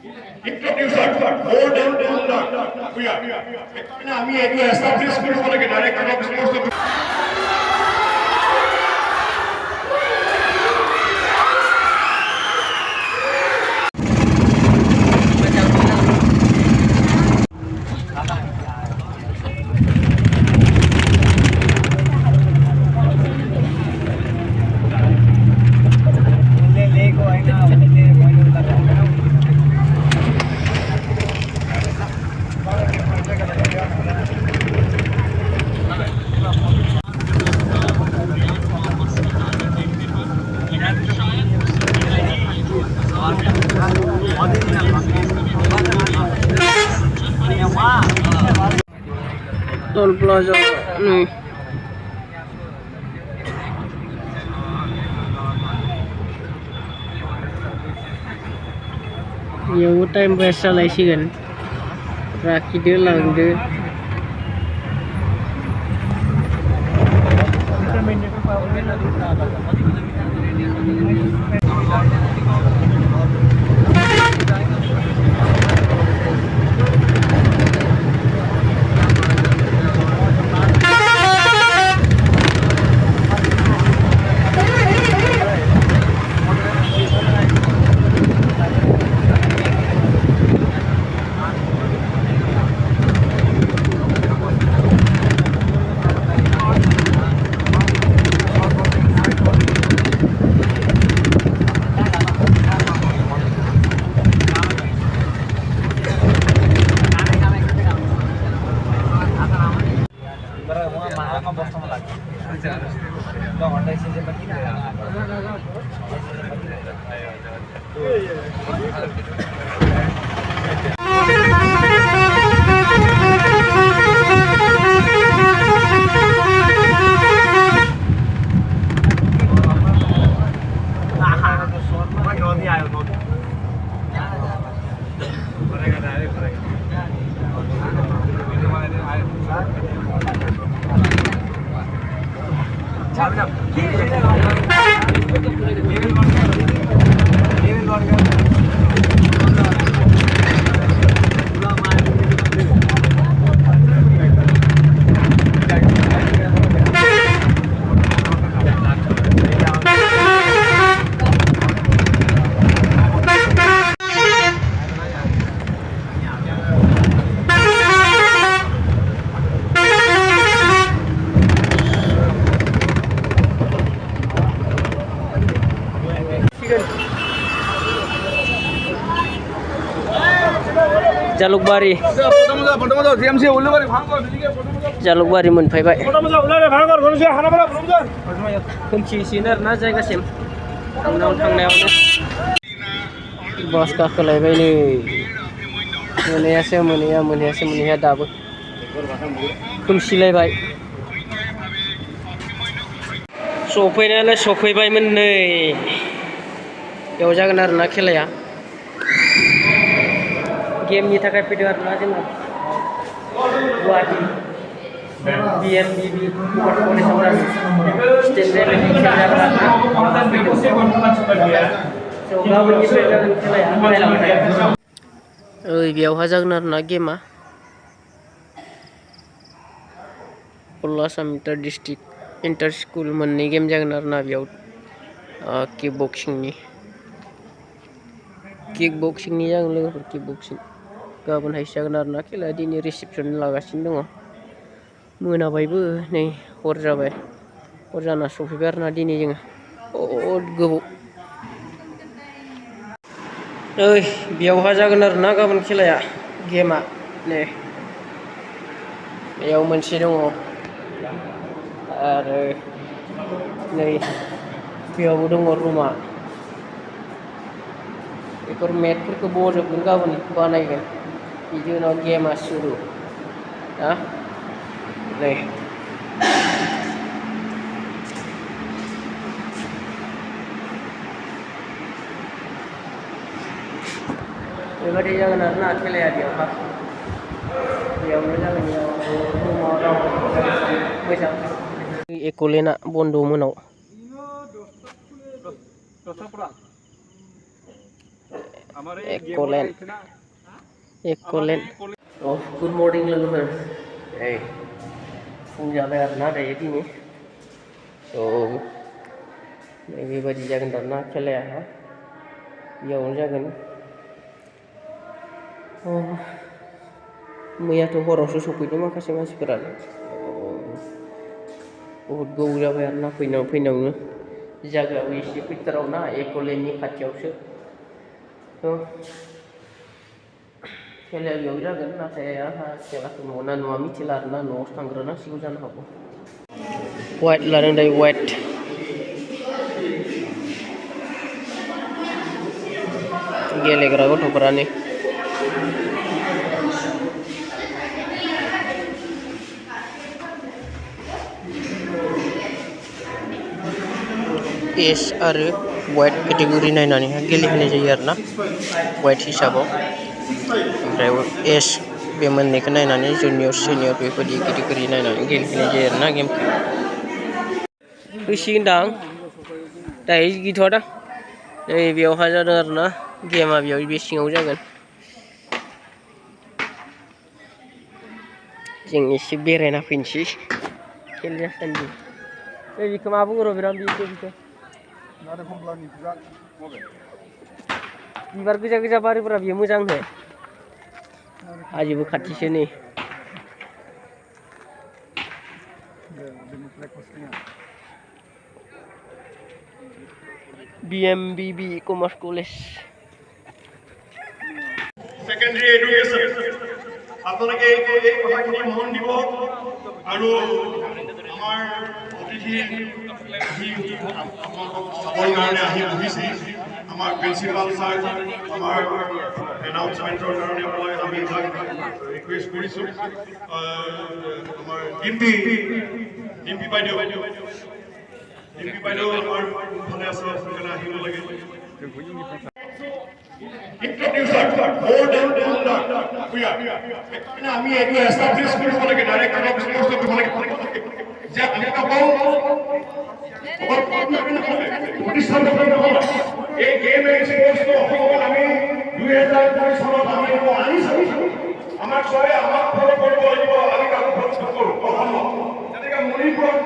introducer, more than we are. আমি একটু establish করব লাগে director of sports Tol Plaza nih. Ya time biasa lah sih kan. Rakit dia lang deh. Jalukbari Jalukbari मोनफैबाय खोमसि सिनार ना जायगासिम थांनायावनो बस गाखोलायबाय नै मोनहैया दाबो खोमसिलायबाय सफैनायालाय सफैबायमोन नै बेयाव जागोन आरोना खेलाया गेमनि थाखाय फैदों आरोना जोङो गुवाहाटि BMBB स्टेट लेभेलनि खेला जागोन गाबोननिफ्राय जागोन खेलाया बेयावहा जागोन आरोना गेमा अल आसाम इन्टार स्कुल मोननै गेम जागोन आरोना बेयाव किकबक्सिंनि जागोन लोगोफोर किकबक्सिं गाबोनहाय जागोन आरोना खेलाया दिनै रिसेपसन लागासिनो दङ मोनाबायबो नै हर जाबाय हर जाना सफैबाय आरोना दिनै जोङो बहुद गोबाव बेयावहा जागोन आरोना गाबोन खेलाया गेमा नै बेयाव मोनसे दङ आरो नै बेयावबो दङ रुमा बेफोर मेटफोरखौ बजोबगोन गाबोन बानायगोन बिदि उनाव गेमा सुरु ना नै बेबायदि जागोन आरोना खेलाया बेयावनो जागोन रुमाव दं मोजां एक'लेन्डआ बन्द' मोनाव Ekkolen. Oh, good morning लोगोफोर. फुं जाबाय आरोना दायो दिनै. बेबायदि जागोन आरोना खेलाया बेयावनो जागोन. मैयाथ' हरावसो सफैदों माखासे मानसिफोरानो. बहुद गोबाव जाबाय आरोना फैनायावनो जायगायाबो एसे भितराव ना एकलेन्डनि खाथियावसो. खेलाया बेयाव जागोन नाथाय आंहा खेलाखौ नुना नुवा मिथिला आरोना न'आवसो थांग्रोनांसिगौ जानो हागौ. वाइट लादों दायो वाइट. गेलेग्रा गथ'फोरानो एस आरो वाइट केटेगरि नायनानैहाय गेलेहोनाय जायो आरोना वाइट हिसाबाव. ओमफ्राय एस बे मोननैखौ नायनानै जुनियर सिनियर बेफोरबायदि केटेगरि नायनानै गेलेहोनाय जायो आरोना गेमखौ. फैसिगोनदां दायो गैथ'आ दा नै बेयावहाय जादों आरोना गेमा बेयाव बे सिङाव जागोन. जों एसे बेरायना फैनोसै खेलाया सान्दि. बेखौ मा बुङो र' बिराद बिखौ बिबार गोजा गोजा बारिफोरा बियो मोजांनो हाजोबो खाथिसो नै. BMBB commerce college. Secondary education আপোনালোকে এই কথাখিনি মন দিব আৰু আমাৰ অতিথি আপোনালোকক চাবৰ কাৰণে আহি বহিছে. আমাৰ প্ৰিন্সিপাল ছাৰ আমাৰ এনাউন্সমেণ্টৰ কাৰণে আপোনালোকে আমি ৰিকুৱেষ্ট কৰিছোঁ. আমাৰ ডিম্পি বাইদেউ আমাৰ ভালে আছে সোনকালে আহিব লাগে. আমি এইটো এষ্টাব্লিছ কৰিব লাগে ডাইৰেক্ট যে আমি প্ৰতিষ্ঠান নহয়. এই গেম এক্সপ'জটো অসমত আমি 2022 চনত আমি আনিছোঁ. আমাক চবে আমাক ফ'ল' কৰিব লাগিব. আমি কাকো ফ'ল' নকৰোঁ অসমত. যেনেকৈ মণিপুৰত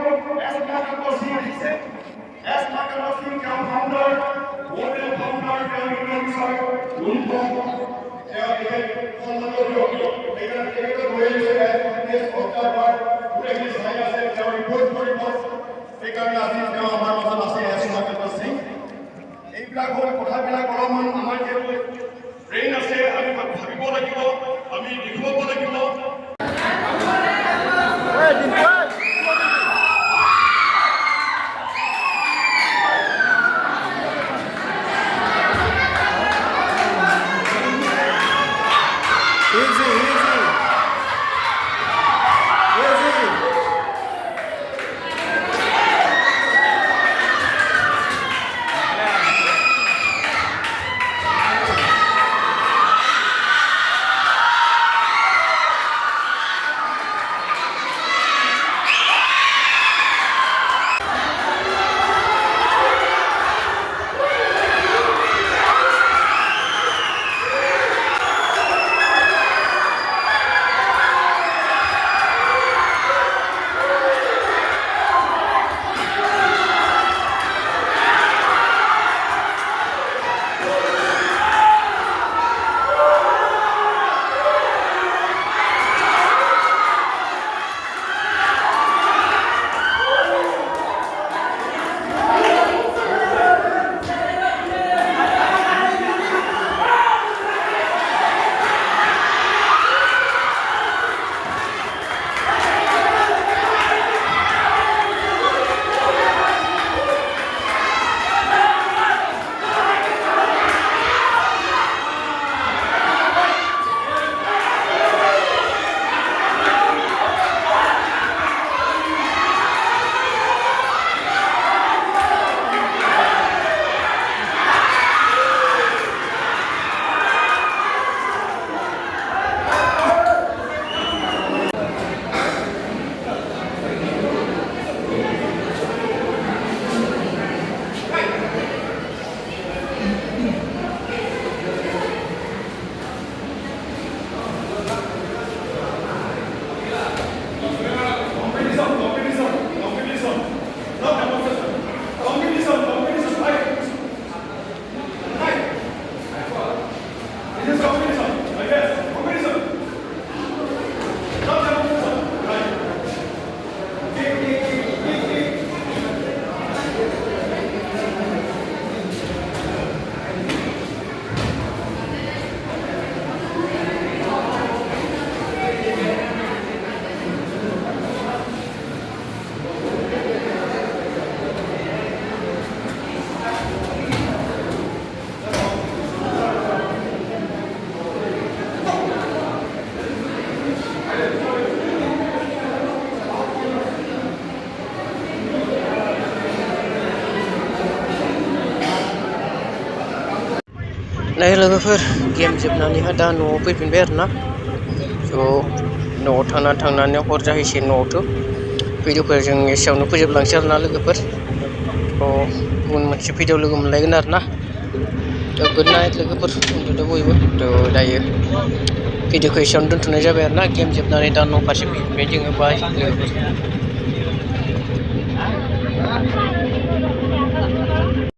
এইবিলাক হ'ল কথাবিলাক অলপমান আমাৰ যিহেতু ব্ৰেইন আছে আমি ভাবিব লাগিব, আমি লিখিব লাগিব. लोगोफोर गेम जोबनानैहाय दा न'आव फैफिनबाय आरोना स' न'आव थांनानै हर जाहैसै न'आवथ' भिडिअखौ जों एसेयावनो फोजोबलांसै आरोना लोगोफोर गुबुन मोनसे भिडिअ लोगो मोनलायगोन आरोना गुड नाइट लोगोफोर उन्दुदो बयबो दायो भिडिअखौ एसेयावनो दोनथ'नाय जाबाय आरोना गेम जोबनानै दा न' फारसे फैफिनबाय जोङो बाय लोगोफोर